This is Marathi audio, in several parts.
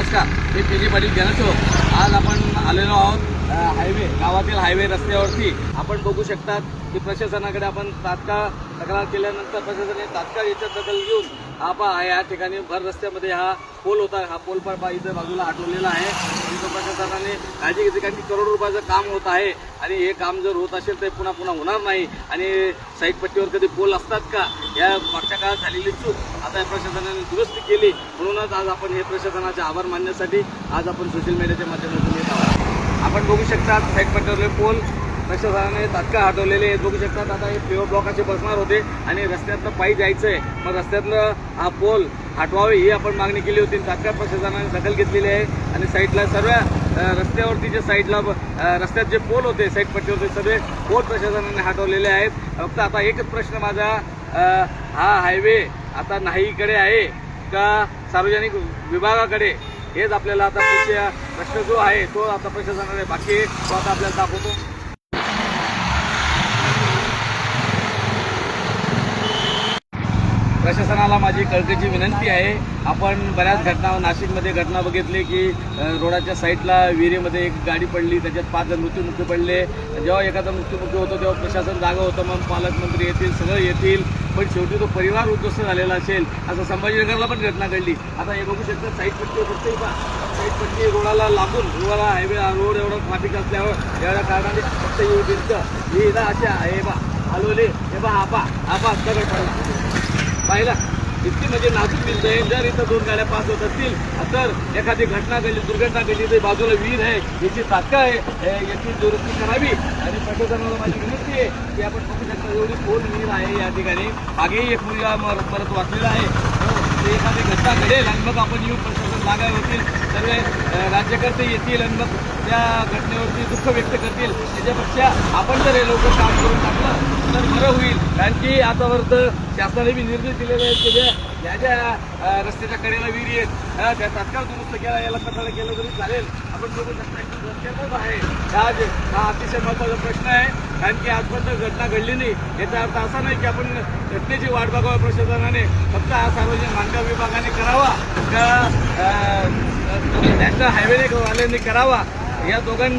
नमस्कार, मी पी.जी. पाटील जनशोक. आज आपण आलेलो आहोत हायवे गावातील हायवे रस्त्यावरती. आपण बघू शकतात की प्रशासनाकडे आपण तात्काळ तक्रार केल्यानंतर प्रशासनाने तात्काळ याच्यात दखल घेऊन या ठिकाणी भर रस्त्यामध्ये हा पोल होता, हा पोल पण इथं बाजूला हटवलेला आहे. तिथं प्रशासनाने काळजी घेतली कारण की करोडो रुपयाचं काम होत आहे आणि हे काम जर होत असेल तर पुन्हा पुन्हा होणार नाही. आणि साईड पट्टीवर कधी पोल असतात का, या मागच्या काळात झालेली चूक आता या प्रशासनाने दुरुस्ती केली. म्हणूनच आज आपण हे प्रशासनाचे आभार मानण्यासाठी आज आपण सोशल मीडियाच्या माध्यमातून येत आहोत. आपण बघू शकता साईड पट्टीवरले पोल प्रशासनाने तात्काळ हटवलेले आहेत. बघू शकतात आता हे पेवर ब्लॉक असे बसणार होते आणि रस्त्यातनं पायी जायचं आहे, मग रस्त्यातलं हा पोल हटवावे ही आपण मागणी केली होती. तात्काळ प्रशासनाने दखल घेतलेली आहे आणि साईडला सर्व रस्त्यावरती जे साईडला रस्त्यात जे पोल होते साईड पट्टीवरती सगळे पोल प्रशासनाने हटवलेले आहेत. फक्त आता एकच प्रश्न माझा, हा हायवे आता नाहीकडे आहे का सार्वजनिक विभागाकडे, हेच आपल्याला आता पुढच्या प्रश्न जो आहे तो आता प्रशासनाने बाकी आहे तो आता आपल्याला दाखवतो. प्रशासनाला माझी कळकळीची विनंती आहे. आपण बऱ्याच घटना नाशिकमध्ये घटना बघितली की रोडाच्या साईडला विहिरीमध्ये एक गाडी पडली, त्याच्यात 5 जण मृत्युमुखी पडले. जेव्हा एखादा मृत्युमुखी होतो तेव्हा प्रशासन जागा होतं, मग पालकमंत्री येतील, सगळं येतील, पण शेवटी तो परिवार उद्ध्वस्त झालेला असेल. असं संभाजीनगरला पण घटना घडली. आता हे बघू शकता साईड पट्टी फक्त साईड पट्टी रोडाला लागून, रोडाला हायवे रोड एवढं ट्रॅफिक असल्यावर एवढ्या कारणाने फक्त येऊ दिसतं ही ना अशा हे बा हलवले, हे बा आपा दगड पडत पाहिला इतकी म्हणजे नाजूक भिंत आहे. जर इथं 2 गाड्या पास होत असतील तर एखादी घटना घडली, दुर्घटना घडली तर बाजूला विहीर आहे, याची तात्काळ याची दुरुस्ती करावी. आणि प्रशासनाला माझी विनंती आहे की आपण बघू शकता एवढी खोल विहीर आहे या ठिकाणी. मागेही एक मुलगा परत वाचलेला आहे. ते एखादी घटना घडेल आणि मग आपण येऊ, प्रशासन जागा होतील, सर्व राज्यकर्ते येतील आणि मग त्या घटनेवरती दुःख व्यक्त करतील. त्याच्यापेक्षा आपण जर हे लवकर काम करून टाकलं तर बरं होईल. कारण की आतापर्यंत शासनाने बी निर्देश दिलेले आहेत की ज्या ज्या रस्त्याच्या कडेला विहिरी आहेत त्या तात्काळ दुरुस्त केला, याला कटाळा केलं तरी चालेल. आपण बघू शकता एकदम रस्त्यातच आहे. हा अतिशय महत्त्वाचा प्रश्न आहे कारण की आजपर्यंत घटना घडली नाही. याचा अर्थ असा नाही की आपण घटनेची वाट बघावं प्रशासनाने, फक्त हा सार्वजनिक बांधकाम विभागाने करावा का नॅशनल हायवेवाल्यांनी करावा. या दोघांनी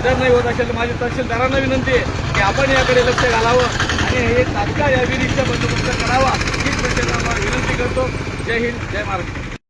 जर नाही होत असेल तर माझी तहसीलदारांना विनंती आहे की आपण याकडे लक्ष घालावं आणि हे तात्काळ या विहिरीचा बंदोबस्त करावा. हीच प्रशासनाला विनंती करतो. जय हिंद, जय महाराष्ट्र.